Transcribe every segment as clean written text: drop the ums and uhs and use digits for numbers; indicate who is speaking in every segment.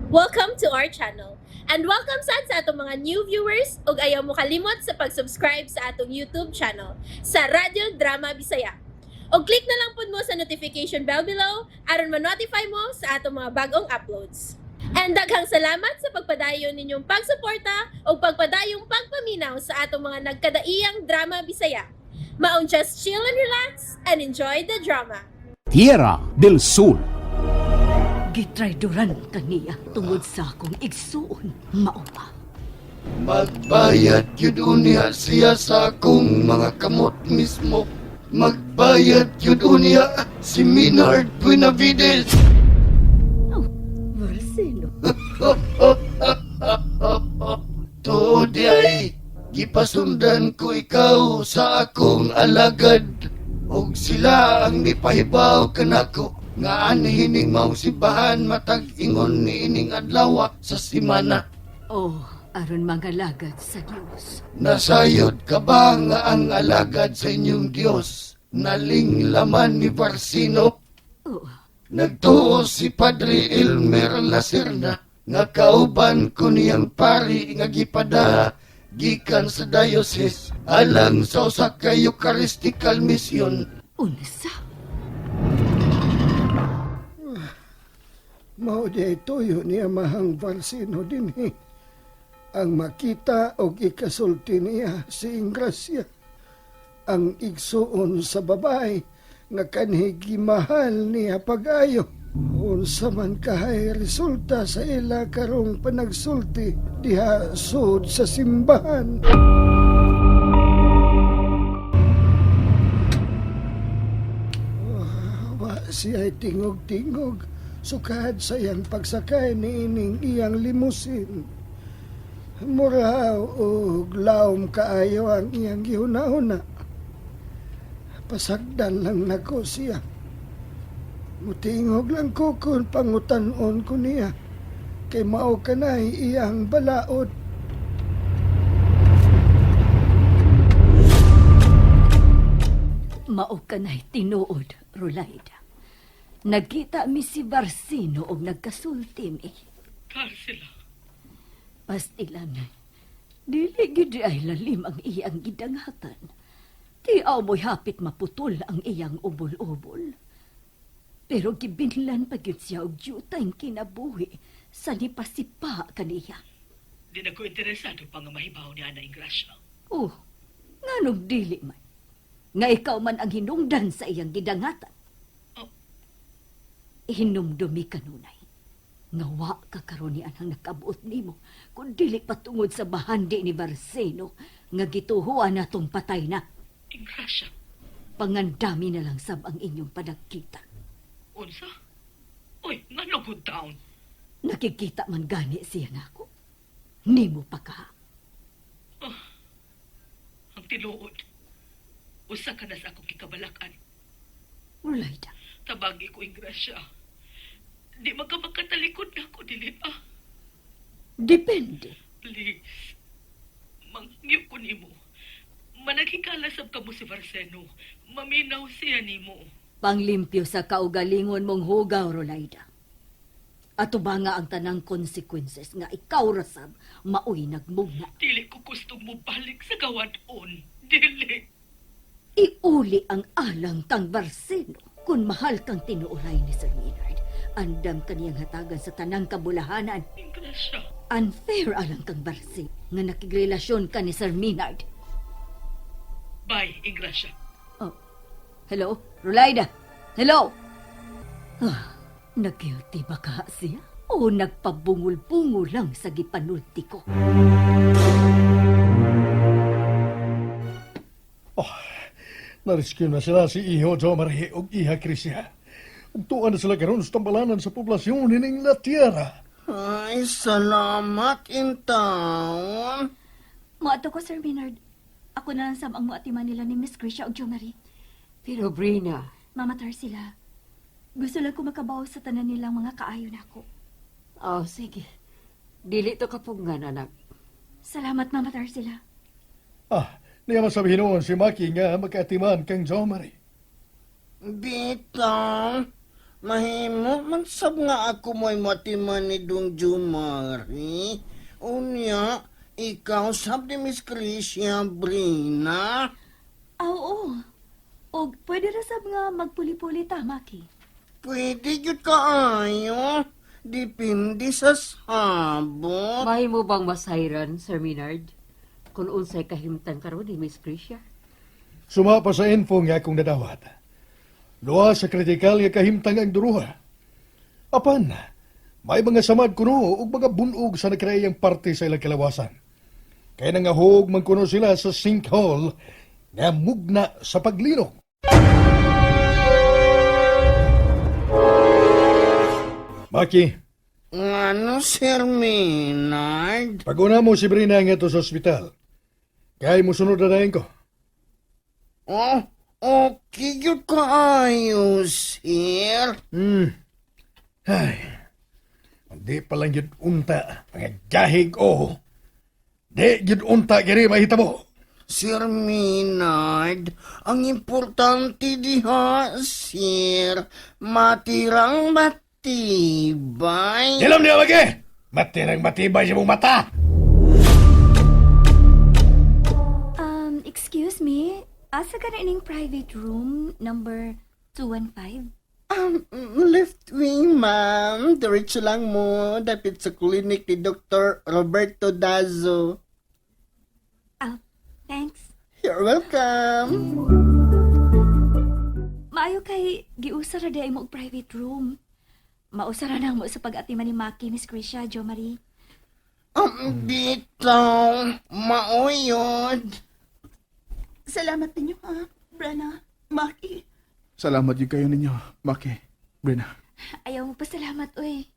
Speaker 1: Welcome to our channel. And welcome sa atong mga new viewers ug ayaw mo kalimot sa pag-subscribe sa atong YouTube channel sa Radio Drama Bisaya. O click na lang pud mo sa notification bell below aron ma-notify mo sa atong mga bagong uploads. And daghang salamat sa pagpadayon ninyong pagsuporta o pagpadayong pagpaminaw sa atong mga nagkadaiyang Drama Bisaya. Maong just chill and relax and enjoy the drama.
Speaker 2: Tierra del Sur.
Speaker 3: Gitrayduran kaniya tungod sa akong igsuon, maupa.
Speaker 4: Magbayad yun unya siya sa akong mga kamot mismo. Magbayad yun unya si Minard Buenavides.
Speaker 3: Oh, Marcelo.
Speaker 4: Tuod ay, gipasundan ko ikaw sa akong alagad. Og sila ang nipahibaw kanako. Nga anihining mausibahan matag ingon ni ining adlaw sa simana.
Speaker 3: Oh, aron mga lagad sa Dios.
Speaker 4: Nasayod ka ba nga ang alagad sa inyong Diyos? Naling laman ni Barsino?
Speaker 3: Oh,
Speaker 4: Nagtuo si Padre Elmer Lacerna nga kauban ko niyang pari nga gipada gikan sa diocese alang sa usa ka Eucharistic mission.
Speaker 3: unsa?
Speaker 5: Mao di tuyo ni Amahang Barsino dinhi ang makita og ikasulti niya si Ingrasya, ang igsuon sa babae nga kanhi gimahal niya pag-ayo. Unsa man kahay resulta sa ila karong panagsulti diha sud sa simbahan. Wa siya'y tingog-tingog sukad sa iyang pagsakay ni ining iyang limusin. Mura og laom kaayo ang iyang gihuna-huna. Pasagdan lang nako siya. Mutingog lang ko kung pangutan-on ko niya. Kay mao kanay iyang balaod.
Speaker 3: Mao kanay tinuod, Rolaida. Nagkita mi si Barsino og nagkasulti mi.
Speaker 6: Karsila,
Speaker 3: Pastilan, dili gid ay lalim ang iyang gidangatan. Tiaw mo'y hapit maputol ang iyang ubol-ubol. Pero gibinlan pa gyud siya og jutay kinabuhi sa nipasipa kaniya.
Speaker 6: di na ko interesado pa nga mahibaw ni Ana Ingrasya.
Speaker 3: Oh, nganong dili man. Nga ikaw man ang hinungdan sa iyang gidangatan.
Speaker 6: Oh.
Speaker 3: Hinumdumi kanunay. Nga wa ka karon ni anang nakabuot nimo kun dili patungod sa bahandi ni Barseno nga gituhuan natong patay na.
Speaker 6: Ingrasya,
Speaker 3: Pangandami na lang sab ang inyong panagkita.
Speaker 6: unsa? Uy, ngano good town?
Speaker 3: Nakikita man gani siya nako. Nimo pa ka.
Speaker 6: Ang tiluod. Usa ka na sa akong kikabalakan.
Speaker 3: Rolaida,
Speaker 6: Tabagi ko, Ingrasya. Di magkamagkatalikod na ako, dili ba?
Speaker 3: depende.
Speaker 6: Please. Mangyo ko nimo. Managikalasab ka mo si Barseno. Maminaw siya nimo.
Speaker 3: Panglimpyo sa kaugalingon mong hugaw, Rolaida. Ato ba nga ang tanang consequences nga ikaw rasab maoy nagmugna.
Speaker 6: Dili ko gusto mo balik sa gawadon. Dili.
Speaker 3: Iuli ang alang kang Barseno kung mahal kang tinuulay ni Sir Maynard. Andam kaniyang hatagan sa tanang kabulahanan.
Speaker 6: Ingrasya.
Speaker 3: Unfair alang kang Barseno nga nakigrelasyon ka ni Sir Maynard.
Speaker 6: Bye, Ingrasya.
Speaker 3: Oh, hello? Rolaida? Hello? Ah, nag-guilty ba ka siya? O nagpabungol-bungol lang sa gipanulti ko?
Speaker 7: Narescue na sila si Iho Jomari ug Iha Krisya. Ug tuan na sila karon sa tambalanan sa poblasyon hining La Tierra.
Speaker 5: Ay, salamat in town.
Speaker 8: Muato ko, Sir Maynard. Ako na lang ang muatiman nila ni Miss Grisha o Jo Marie.
Speaker 9: Pero Brina,
Speaker 8: Mamatar sila. Gusto lang ko makabaw sa tanan nilang mga kaayo na ako.
Speaker 9: oh sige. Dili to kapungan, anak.
Speaker 8: Salamat, mamatar sila.
Speaker 7: Ah, niya masabihin noon si Maki nga magkatiman kang Jomari.
Speaker 5: Bitong,
Speaker 10: Mahimo, mansab nga ako mo'y matiman ni Dong Jumari. Unya, ikaw sab ni Miss Tricia Brina.
Speaker 8: Oo. Og pwede ra sab nga magpuli-puli ta, Maki.
Speaker 10: Pwede yun kaayo. Depende sa sabot.
Speaker 9: Mahimo bang masayran, Sir Minard? Kung unsay kahimtang karon ni Miss Tricia?
Speaker 7: Sumapa sa info nga akong nadawat. Duha sa kritikal nga kahimtang ang duruha. Apan, may mga samad kuno ug mga bunog sa nakrayang parte sa ilang kalawasan. Kaya nangahog man kuno sila sa sinkhole nga mugna sa paglinog. Maki,
Speaker 10: Ano, Sir Maynard?
Speaker 7: pag-una mo si Brina nga to sa ospital. Kaya mo sunod na dahin ko.
Speaker 10: Oh, okay yun kaayo, Sir.
Speaker 7: Ay, hindi pa lang yun unta, mga gahig o. Di yun unta, giri mahita mo.
Speaker 10: Sir Maynard, ang importante diha, Sir, matirang matibay.
Speaker 7: Ilam niya, Maki! Matirang matibay sa mong mata.
Speaker 8: Excuse me. Asa ka na ining private room number 215?
Speaker 10: Left wing, ma'am. Diretso lang mo. Dapit sa klinik ni Dr. Roberto Dazo.
Speaker 8: Oh, thanks.
Speaker 10: You're welcome.
Speaker 8: Maayo kay giusara di ay mo og private room. Mausara na mo sa pag-atiman ni Maki, Miss Krisha, Jo Marie.
Speaker 10: Bitaw. Mauyod.
Speaker 6: Salamat ninyo, ha, Brana, Maki.
Speaker 11: Salamat yung kayo ninyo, Maki, Brina.
Speaker 8: Ayaw mo pa salamat, uy.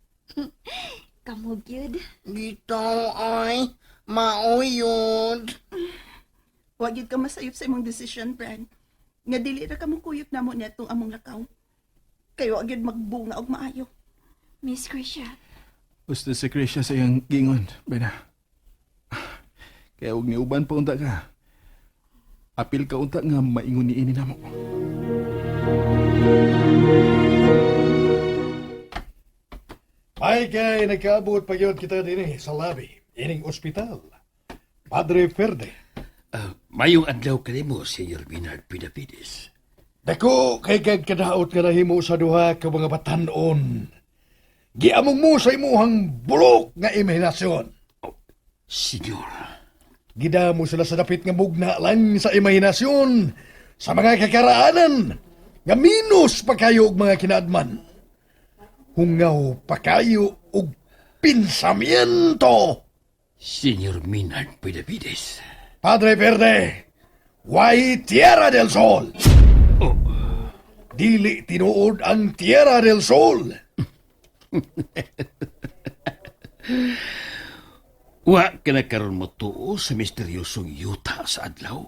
Speaker 8: Kamog yun.
Speaker 10: Bitaw ay mauyod.
Speaker 6: Huwag yun ka masayop sa imong desisyon, Bran. Nga dili ra ka mong kuyot na mo netong among lakaw. Kayo agad magbunga og maayo.
Speaker 8: Miss Krisha,
Speaker 11: Gusto si Krisha sa iyang gingon, Brina. Kaya huwag niuban pa unta ka. Apil ka unta nga maingon ni ini namo.
Speaker 7: Ay kay nagkaabot pa yun kita din sa labi, ining ospital. Padre Verde.
Speaker 12: Mayong adlaw ka mo, Senior Bernard Pidapides.
Speaker 7: Dako kay kadaot ka nahimo sa duha ka mga batanon. Giamong mo sa imuhang bulok nga imahinasyon.
Speaker 12: Senyor,
Speaker 7: Gida mo sila sa dapit nga mugna lang sa imahinasyon, sa mga kakaraanan, nga minus pa kayo og mga kinaadman. Hungaw pa kayo og pinsamiento.
Speaker 12: Senior Bernard Pidapides.
Speaker 7: Padre Verde, why Tierra del Sol?
Speaker 12: Oh,
Speaker 7: Dili tinuod ang Tierra del Sol.
Speaker 12: wa ka na karon mo tuo sa misteryosong yuta sa adlaw.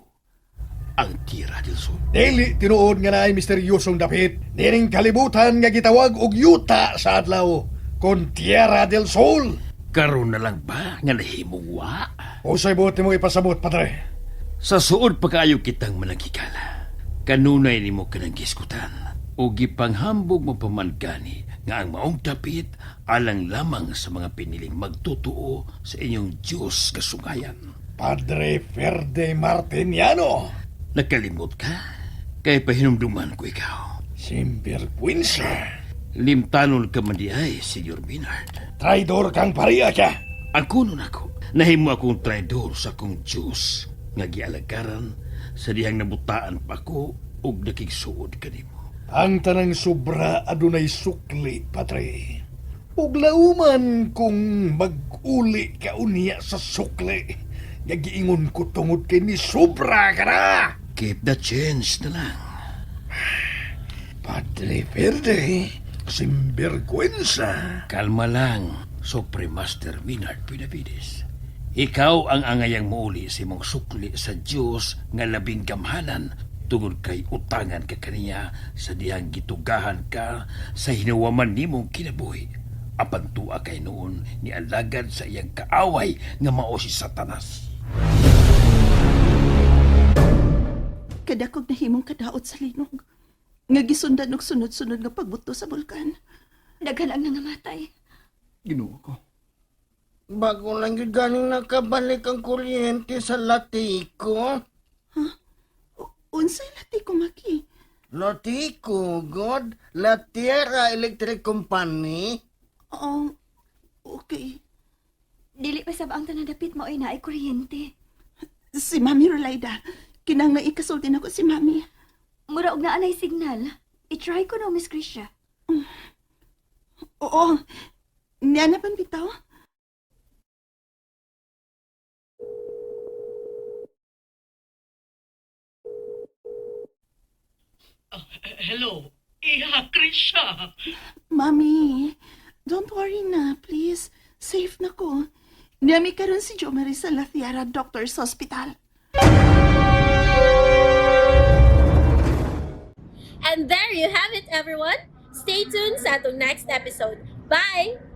Speaker 12: Ang Tierra del Sol.
Speaker 7: Dili tinuod nga naay misteryosong dapit. Nining kalibutan nga gitawag og yuta sa adlaw. Kon Tierra del Sol.
Speaker 12: Karon na lang ba nga nahimong wa?
Speaker 7: Usay buti mo ipasabot, Padre.
Speaker 12: Sa suod pa kaayo kitang managkikala. Kanunay ni mo kanang giskutan. O gipanghambog mo pamangani nga ang maong dapit alang lamang sa mga piniling magtutuo sa inyong Diyos kasungayan.
Speaker 7: Padre Verde Martiniano.
Speaker 12: Nakalimot ka? Kaya pahinumduman ko ikaw.
Speaker 7: Sinvergüenza.
Speaker 12: Limtanon ka man di ay, Senior Bernard.
Speaker 7: Traidor kang pariya ka.
Speaker 12: Ako nun ako. Nahimo akong traidor sa akong Diyos. Nga gialagaran sa dihang nabutaan pa ko og nakigsuod kanimo.
Speaker 7: Ang tanang sobra adunay sukli, Padre. Ug lauman kung mag-uli ka unya sa sukli. Nga giingon ko tungod kay ni sobra ka na.
Speaker 12: Keep the change na lang.
Speaker 7: Padre Verde, sinvergüenza.
Speaker 12: Kalma lang, Supremaster Bernard Pidapides. Ikaw ang angayang muuli sa imong sukli sa Diyos nga labing gamhanan tungod kay utangan ka kaniya sa dihang gitugahan ka sa hinawaman nimong kinabuhi. Apan tuwa kay noon ni alagad sa iyang kaaway nga mao si Satanas.
Speaker 6: Kadakog na himong kadaot sa linog. nga gisundan og sunod-sunod nga pagbuto sa bulkan.
Speaker 8: Daghan ang nangamatay.
Speaker 11: Ginoo ko.
Speaker 10: Bago lang yun ganing nakabalik ang kuryente sa Latico.
Speaker 6: Unsay lati ko, Maki?
Speaker 10: Latico, God? La Tierra Electric Company?
Speaker 6: Okay.
Speaker 8: Dili pa sab ang tanadapit mo ay naay kuryente.
Speaker 6: Si Mami Rolaida, kinanglan ikasulti na ko si Mami.
Speaker 8: Mura og naa nay signal. I-try ko no, Miss Grisha.
Speaker 6: Oo, niya na pan bitaw?
Speaker 12: Hello, Iha Krisha.
Speaker 6: Mami, don't worry na, please. Safe na ko. Niyami karon si Jo Marie sa La Tierra Doctor's Hospital.
Speaker 1: And there you have it, everyone. Stay tuned sa atong next episode. Bye!